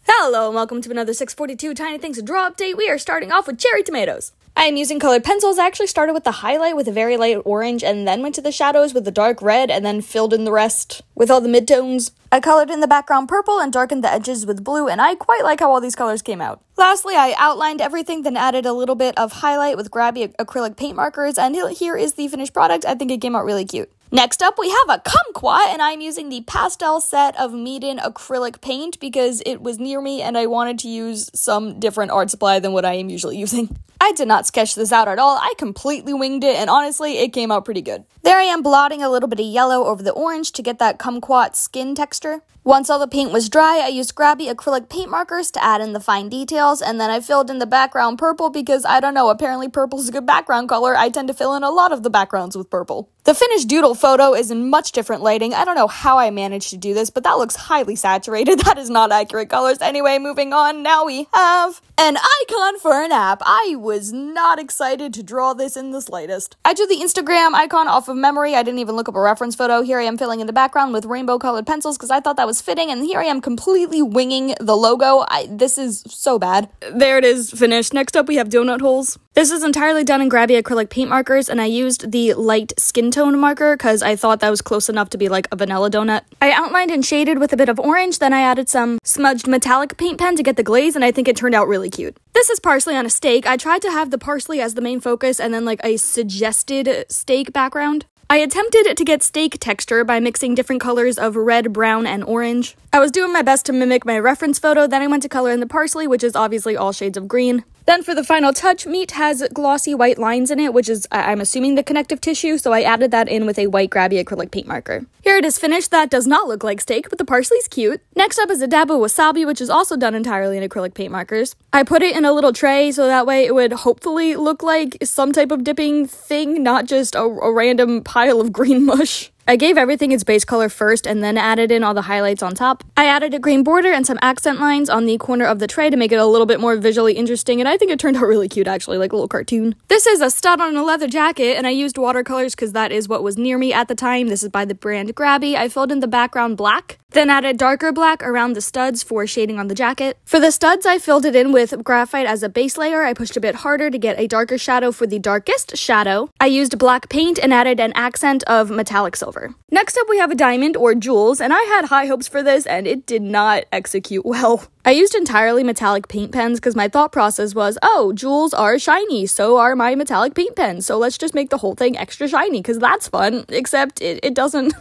Hello and welcome to another 642 Tiny Things to Draw update. We are starting off with cherry tomatoes. I am using colored pencils. I actually started with the highlight with a very light orange and then went to the shadows with the dark red and then filled in the rest with all the midtones. I colored in the background purple and darkened the edges with blue, and I quite like how all these colors came out. Lastly, I outlined everything, then added a little bit of highlight with Grabie acrylic paint markers, and here is the finished product. I think it came out really cute. Next up, we have a kumquat, and I'm using the pastel set of Micron acrylic paint because it was near me and I wanted to use some different art supply than what I am usually using. I did not sketch this out at all. I completely winged it, and honestly, it came out pretty good. There I am blotting a little bit of yellow over the orange to get that kumquat skin texture. Once all the paint was dry, I used Grabie acrylic paint markers to add in the fine details, and then I filled in the background purple because, I don't know, apparently purple is a good background color. I tend to fill in a lot of the backgrounds with purple. The finished doodle photo is in much different lighting. I don't know how I managed to do this, but that looks highly saturated. That is not accurate colors. Anyway, moving on, now we have an icon for an app. I was not excited to draw this in the slightest. I drew the Instagram icon off of memory. I didn't even look up a reference photo. Here I am filling in the background with rainbow colored pencils because I thought that was fitting, and here I am completely winging the logo. This is so bad. There it is, finished. Next up we have donut holes. This is entirely done in Grabie acrylic paint markers, and I used the light skin tone marker because I thought that was close enough to be like a vanilla donut. I outlined and shaded with a bit of orange, then I added some smudged metallic paint pen to get the glaze, and I think it turned out really cute. This is parsley on a steak. I tried to have the parsley as the main focus and then like a suggested steak background. I attempted to get steak texture by mixing different colors of red, brown, and orange. I was doing my best to mimic my reference photo, then I went to color in the parsley, which is obviously all shades of green. Then for the final touch, meat has glossy white lines in it, which is, I'm assuming, the connective tissue, so I added that in with a white Grabie acrylic paint marker. Here it is finished. That does not look like steak, but the parsley's cute. Next up is a dab of wasabi, which is also done entirely in acrylic paint markers. I put it in a little tray, so that way it would hopefully look like some type of dipping thing, not just a random pile of green mush. I gave everything its base color first and then added in all the highlights on top. I added a green border and some accent lines on the corner of the tray to make it a little bit more visually interesting, and I think it turned out really cute actually, like a little cartoon. This is a stud on a leather jacket, and I used watercolors because that is what was near me at the time. This is by the brand Grabie. I filled in the background black, then added darker black around the studs for shading on the jacket. For the studs, I filled it in with graphite as a base layer. I pushed a bit harder to get a darker shadow for the darkest shadow. I used black paint and added an accent of metallic silver. Next up, we have a diamond or jewels, and I had high hopes for this, and it did not execute well. I used entirely metallic paint pens because my thought process was, oh, jewels are shiny, so are my metallic paint pens, so let's just make the whole thing extra shiny because that's fun, except it doesn't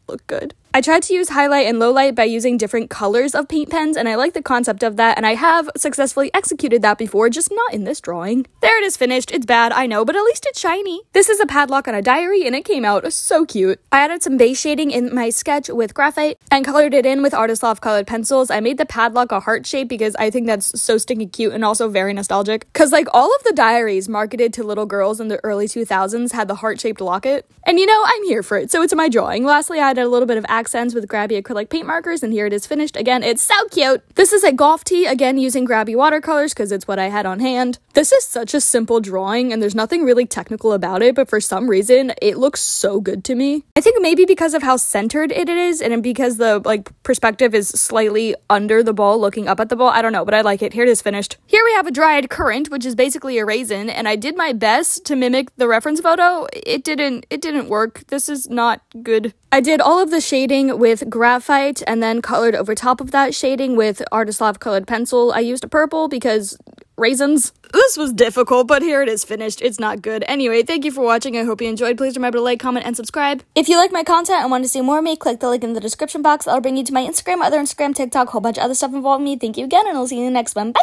look good. I tried to use highlight and low light by using different colors of paint pens, and I like the concept of that, and I have successfully executed that before, just not in this drawing. There it is finished. It's bad, I know, but at least it's shiny. This is a padlock on a diary, and it came out so cute. I added some base shading in my sketch with graphite and colored it in with Artist Loft colored pencils. I made the padlock a heart shape because I think that's so stinking cute and also very nostalgic. Because like all of the diaries marketed to little girls in the early 2000s had the heart-shaped locket. And you know, I'm here for it, so it's my drawing. Lastly, I added a little bit of accents with Grabie acrylic paint markers, and here it is finished. Again, it's so cute. This is a golf tee, again using Grabie watercolors because it's what I had on hand. This is such a simple drawing and there's nothing really technical about it, but for some reason it looks so good to me. I think maybe because of how centered it is and because the perspective is slightly under the ball looking up at the ball. I don't know, but I like it. Here it is finished. Here we have a dried currant, which is basically a raisin, and I did my best to mimic the reference photo. It didn't work. This is not good. I did all of the shading with graphite and then colored over top of that shading with Artist Loft colored pencil. I used a purple because raisins. This was difficult, but here it is finished. It's not good. Anyway, thank you for watching. I hope you enjoyed. Please remember to like, comment, and subscribe. If you like my content and want to see more of me, click the link in the description box. That'll bring you to my Instagram, other Instagram, TikTok, whole bunch of other stuff involving me. Thank you again, and I'll see you in the next one. Bye!